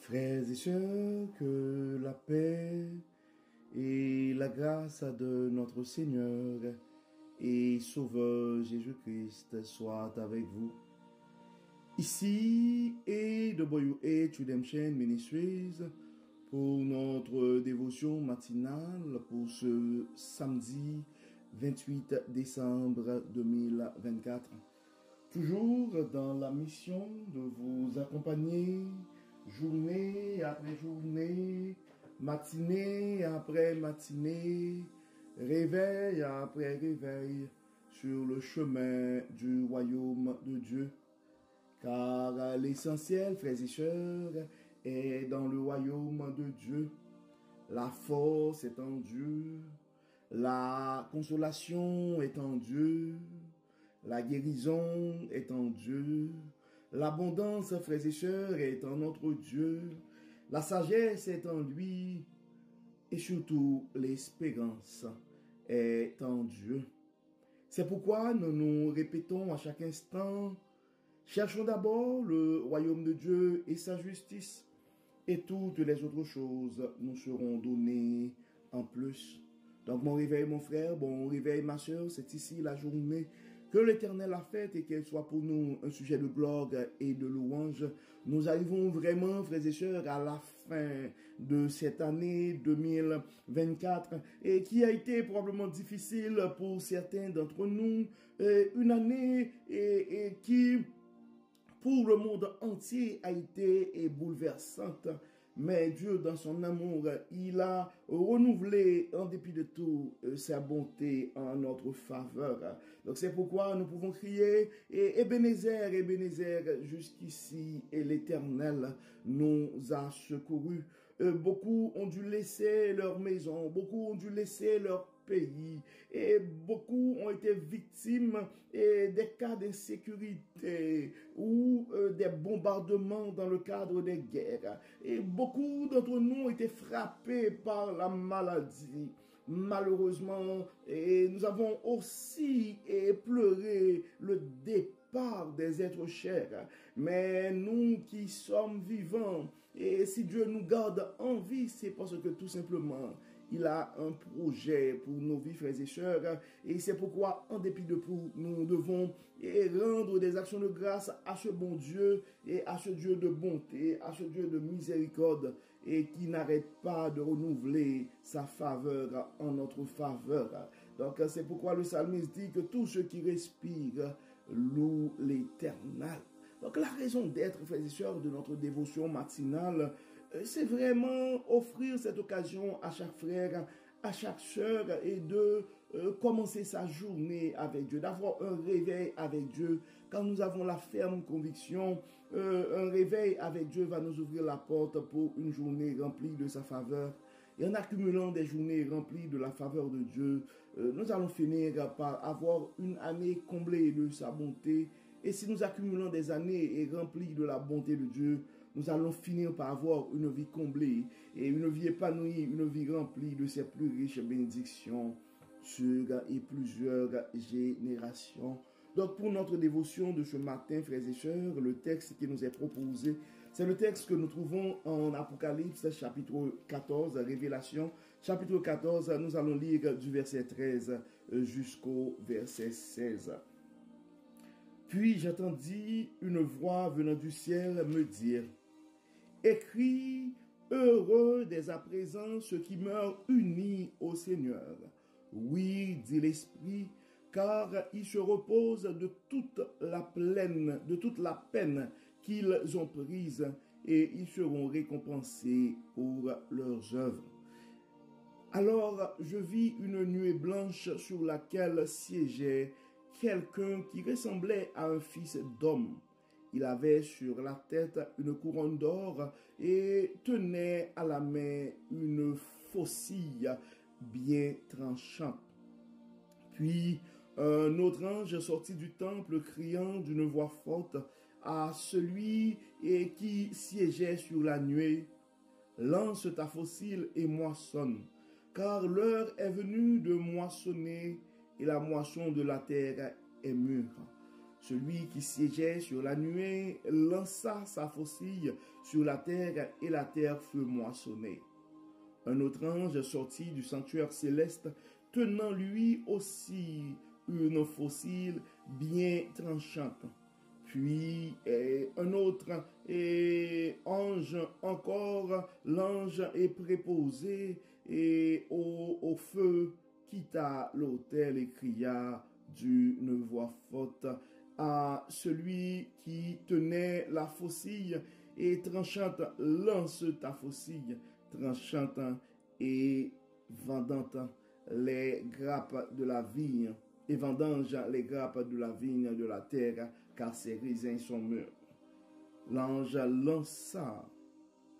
Frères et sœurs, que la paix et la grâce de notre Seigneur et Sauveur Jésus-Christ soient avec vous. Ici et de Boyou et Redemption Ministries pour notre dévotion matinale pour ce samedi 28 décembre 2024. Toujours dans la mission de vous accompagner journée après journée, matinée après matinée, réveil après réveil, sur le chemin du royaume de Dieu. Car l'essentiel, frères et sœurs, est dans le royaume de Dieu. La force est en Dieu, la consolation est en Dieu, la guérison est en Dieu, l'abondance, frères et sœurs, est en notre Dieu, la sagesse est en lui, et surtout l'espérance est en Dieu. C'est pourquoi nous nous répétons à chaque instant, cherchons d'abord le royaume de Dieu et sa justice, et toutes les autres choses nous seront données en plus. Donc mon réveil, mon frère, bon réveil, ma soeur, c'est ici la journée que l'Éternel a faite et qu'elle soit pour nous un sujet de gloire et de louange. Nous arrivons vraiment, frères et sœurs, à la fin de cette année 2024 et qui a été probablement difficile pour certains d'entre nous. Une année et qui, pour le monde entier, a été bouleversante. Mais Dieu, dans son amour, il a renouvelé, en dépit de tout, sa bonté en notre faveur. Donc c'est pourquoi nous pouvons crier, et Ebenezer, Ebenezer, jusqu'ici, et l'Éternel nous a secourus. Beaucoup ont dû laisser leur maison, beaucoup ont dû laisser leur pays, et beaucoup ont été victimes des cas d'insécurité ou des bombardements dans le cadre des guerres. Et beaucoup d'entre nous ont été frappés par la maladie. Malheureusement, et nous avons aussi pleuré le départ des êtres chers. Mais nous qui sommes vivants, et si Dieu nous garde en vie, c'est parce que tout simplement, il a un projet pour nos vies, frères et sœurs, et c'est pourquoi, en dépit de tout, nous devons rendre des actions de grâce à ce bon Dieu, et à ce Dieu de bonté, à ce Dieu de miséricorde, et qui n'arrête pas de renouveler sa faveur en notre faveur. Donc, c'est pourquoi le psalmiste dit que tous ceux qui respirent louent l'Éternel. Donc, la raison d'être, frères et sœurs, de notre dévotion matinale, c'est vraiment offrir cette occasion à chaque frère, à chaque sœur et de commencer sa journée avec Dieu, d'avoir un réveil avec Dieu. Quand nous avons la ferme conviction, un réveil avec Dieu va nous ouvrir la porte pour une journée remplie de sa faveur. Et en accumulant des journées remplies de la faveur de Dieu, nous allons finir par avoir une année comblée de sa bonté. Et si nous accumulons des années remplies de la bonté de Dieu, nous allons finir par avoir une vie comblée et une vie épanouie, une vie remplie de ses plus riches bénédictions sur plusieurs générations. Donc pour notre dévotion de ce matin, frères et sœurs, le texte qui nous est proposé, c'est le texte que nous trouvons en Apocalypse chapitre 14, Révélation chapitre 14, nous allons lire du verset 13 jusqu'au verset 16. Puis j'entendis une voix venant du ciel me dire, « Écris, heureux dès à présent ceux qui meurent unis au Seigneur. Oui, dit l'Esprit, car ils se reposent de toute la peine qu'ils ont prise, et ils seront récompensés pour leurs œuvres. » Alors je vis une nuée blanche sur laquelle siégeait quelqu'un qui ressemblait à un fils d'homme. Il avait sur la tête une couronne d'or et tenait à la main une faucille bien tranchante. Puis un autre ange sortit du temple criant d'une voix forte à celui qui siégeait sur la nuée, « Lance ta faucille et moissonne, car l'heure est venue de moissonner et la moisson de la terre est mûre. » Celui qui siégeait sur la nuée lança sa faucille sur la terre et la terre fut moissonnée. Un autre ange sortit du sanctuaire céleste, tenant lui aussi une faucille bien tranchante. Puis un autre ange encore, l'ange est préposé et au feu quitta l'autel et cria d'une voix forte à celui qui tenait la faucille et tranchante, lance ta faucille tranchante et vendante les grappes de la vigne et vendange les grappes de la vigne de la terre, car ses raisins sont mûrs. L'ange lança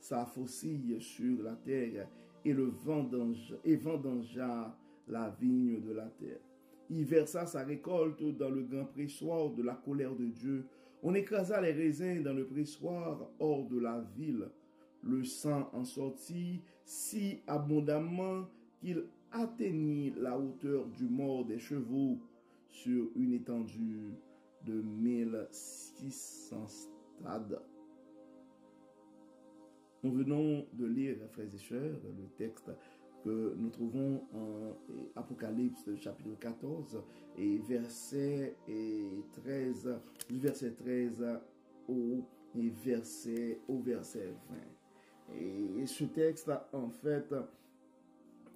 sa faucille sur la terre et vendangea la vigne de la terre. Il versa sa récolte dans le grand pressoir de la colère de Dieu. On écrasa les raisins dans le pressoir hors de la ville. Le sang en sortit si abondamment qu'il atteignit la hauteur du mort des chevaux sur une étendue de 1600 stades. Nous venons de lire, frères et sœurs, le texte que nous trouvons en Apocalypse chapitre 14 et verset 13, du verset 13 au verset 20. Et ce texte, en fait,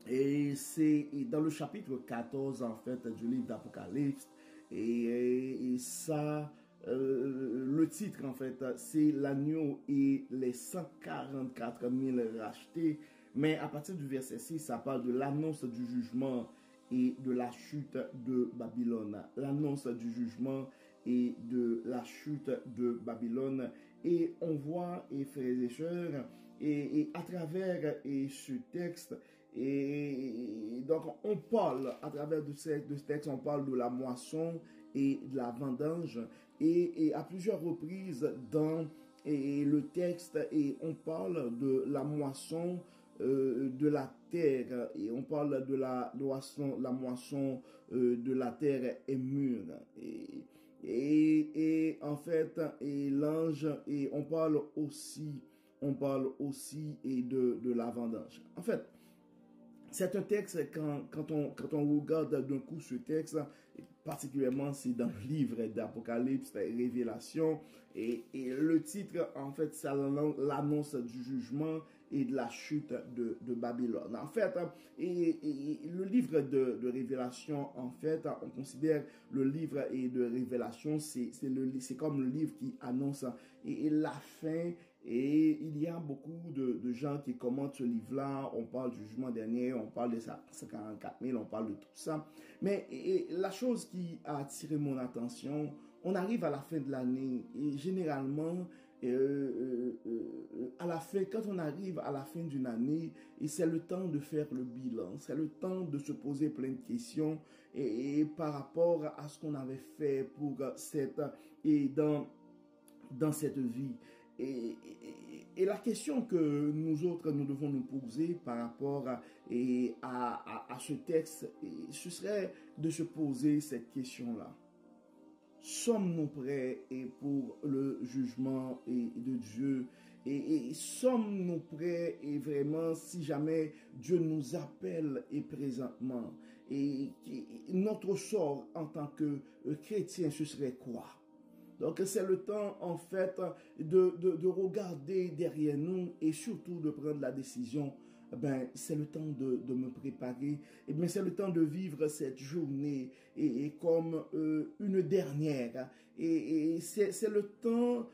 et c'est dans le chapitre 14, en fait, du livre d'Apocalypse, et ça, le titre, en fait, c'est l'agneau et les 144 000 rachetés. Mais à partir du verset 6, ça parle de l'annonce du jugement et de la chute de Babylone. L'annonce du jugement et de la chute de Babylone. Et on voit, et frères et sœurs, et à travers ce texte, et donc on parle, à travers de ce texte, on parle de la moisson et de la vendange. Et à plusieurs reprises dans le texte, et on parle de la moisson de la terre, et on parle de la moisson de la terre est mûre. Et en fait, et l'ange, et on parle aussi et de la vendange. En fait, c'est un texte, quand on regarde d'un coup ce texte, particulièrement c'est dans le livre d'Apocalypse, Révélation, et le titre, en fait, c'est l'annonce du jugement et de la chute de Babylone. En fait, et le livre de Révélation, en fait, on considère le livre de Révélation, c'est comme le livre qui annonce et la fin. Et il y a beaucoup de gens qui commentent ce livre-là. On parle du jugement dernier, on parle des 144 000, on parle de tout ça. Mais la chose qui a attiré mon attention, on arrive à la fin de l'année et généralement, à la fin, quand on arrive à la fin d'une année, et c'est le temps de faire le bilan, c'est le temps de se poser plein de questions et par rapport à ce qu'on avait fait pour dans cette vie. Et la question que nous autres, nous devons nous poser par rapport à ce texte, ce serait de se poser cette question-là. Sommes-nous prêts pour le jugement de Dieu? Et sommes-nous prêts et vraiment, si jamais Dieu nous appelle et présentement, et notre sort en tant que chrétien, ce serait quoi? Donc c'est le temps en fait de regarder derrière nous et surtout de prendre la décision. Ben, c'est le temps de me préparer. Et bien, c'est le temps de vivre cette journée et comme une dernière. Et c'est le temps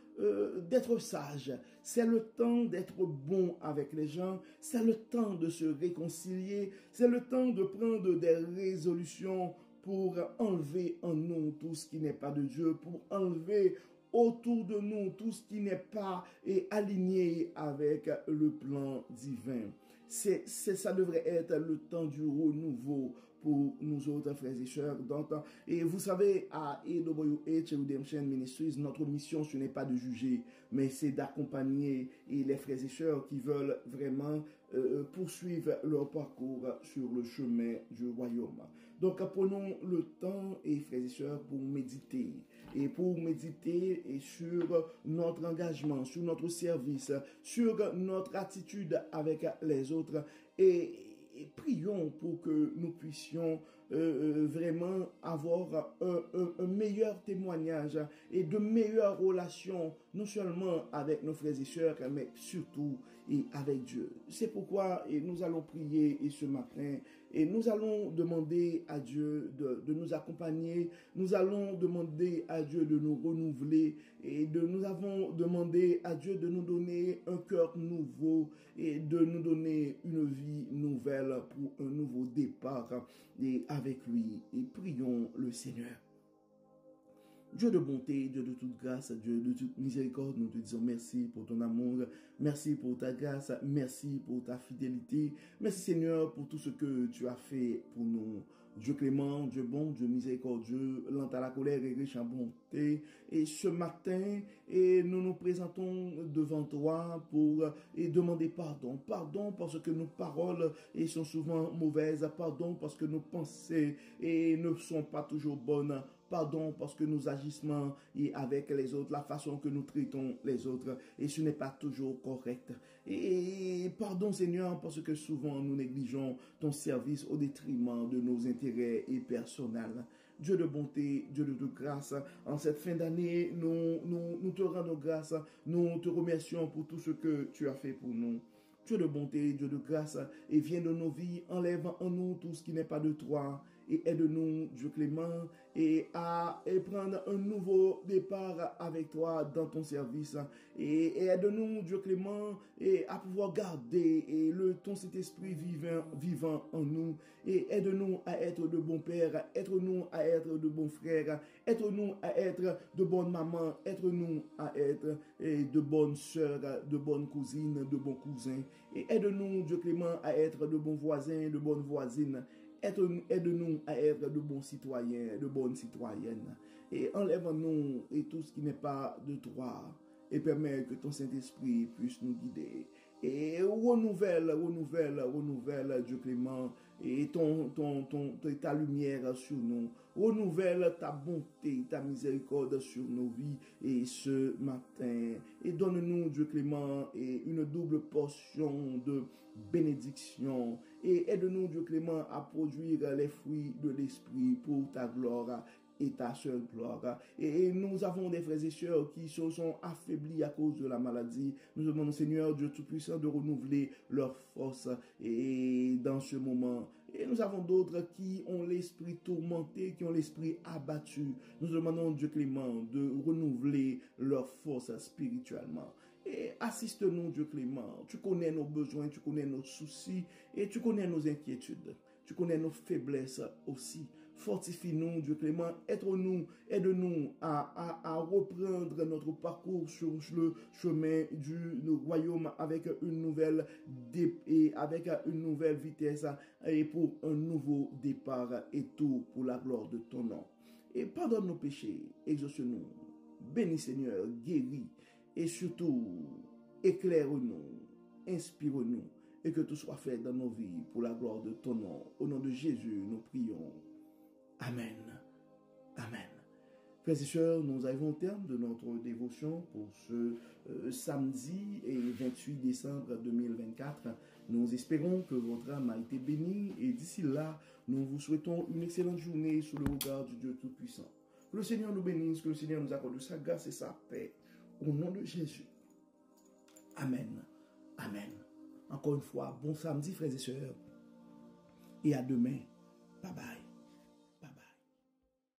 d'être sage. C'est le temps d'être bon avec les gens. C'est le temps de se réconcilier. C'est le temps de prendre des résolutions pour enlever en nous tout ce qui n'est pas de Dieu, pour enlever autour de nous tout ce qui n'est pas aligné avec le plan divin. ça devrait être le temps du renouveau pour nous autres frères et sœurs. Et vous savez, à AWH Redemption Ministries, notre mission, ce n'est pas de juger, mais c'est d'accompagner les frères et sœurs qui veulent vraiment poursuivre leur parcours sur le chemin du royaume. Donc, prenons le temps, et frères et sœurs, pour méditer. Et pour méditer sur notre engagement, sur notre service, sur notre attitude avec les autres. Et prions pour que nous puissions vraiment avoir un meilleur témoignage et de meilleures relations, non seulement avec nos frères et sœurs, mais surtout et avec Dieu. C'est pourquoi nous allons prier ce matin et nous allons demander à Dieu de nous accompagner. Nous allons demander à Dieu de nous renouveler et nous avons demandé à Dieu de nous donner un cœur nouveau et de nous donner une vie nouvelle pour un nouveau départ et avec lui. Et prions le Seigneur. Dieu de bonté, Dieu de toute grâce, Dieu de toute miséricorde, nous te disons merci pour ton amour, merci pour ta grâce, merci pour ta fidélité, merci Seigneur pour tout ce que tu as fait pour nous. Dieu clément, Dieu bon, Dieu miséricordieux, lent à la colère et riche en bonté. Et ce matin, nous nous présentons devant toi pour demander pardon. Pardon parce que nos paroles sont souvent mauvaises. Pardon parce que nos pensées ne sont pas toujours bonnes. Pardon parce que nos agissements avec les autres, la façon que nous traitons les autres, et ce n'est pas toujours correct. Et pardon Seigneur parce que souvent nous négligeons ton service au détriment de nos intérêts personnels. Dieu de bonté, Dieu de grâce, en cette fin d'année, nous te rendons grâce, nous te remercions pour tout ce que tu as fait pour nous. Dieu de bonté, Dieu de grâce, et viens de nos vies, enlève en nous tout ce qui n'est pas de toi, et aide-nous, Dieu clément, et à prendre un nouveau départ avec toi dans ton service, et aide-nous, Dieu clément, et à pouvoir garder ton Saint-Esprit vivant en nous, et aide-nous à être de bons pères, aide-nous à être de bons frères, aide-nous à être de bonnes mamans, aide-nous à être de bonnes sœurs, de bonnes cousines, de bons cousins, et aide-nous, Dieu clément, à être de bons voisins, de bonnes voisines. Aide-nous à être de bons citoyens, de bonnes citoyennes. Et enlève-nous tout ce qui n'est pas de toi. Et permets que ton Saint-Esprit puisse nous guider. Et renouvelle, Dieu clément, et ta lumière sur nous. Renouvelle ta bonté, ta miséricorde sur nos vies et ce matin. Et donne-nous, Dieu clément, une double portion de bénédiction. Et aide-nous, Dieu clément, à produire les fruits de l'Esprit pour ta gloire et ta seule gloire. Et nous avons des frères et sœurs qui se sont affaiblis à cause de la maladie. Nous demandons, Seigneur Dieu Tout-Puissant, de renouveler leur force et dans ce moment. Et nous avons d'autres qui ont l'esprit tourmenté, qui ont l'esprit abattu. Nous demandons, Dieu clément, de renouveler leur force spirituellement. Et assiste-nous, Dieu clément. Tu connais nos besoins, tu connais nos soucis et tu connais nos inquiétudes. Tu connais nos faiblesses aussi. Fortifie-nous, Dieu clément. Aide-nous à reprendre notre parcours sur le chemin du royaume avec une nouvelle vitesse et pour un nouveau départ et tout pour la gloire de ton nom. Et pardonne nos péchés, exauce-nous. Bénis Seigneur, guéris et surtout éclaire-nous, inspire-nous. Et que tout soit fait dans nos vies pour la gloire de ton nom. Au nom de Jésus, nous prions. Amen. Amen. Frères et sœurs, nous arrivons au terme de notre dévotion pour ce samedi et 28 décembre 2024. Nous espérons que votre âme a été bénie et d'ici là, nous vous souhaitons une excellente journée sous le regard du Dieu Tout-Puissant. Que le Seigneur nous bénisse, que le Seigneur nous accorde sa grâce et sa paix. Au nom de Jésus. Amen. Amen. Encore une fois, bon samedi, frères et sœurs, et à demain.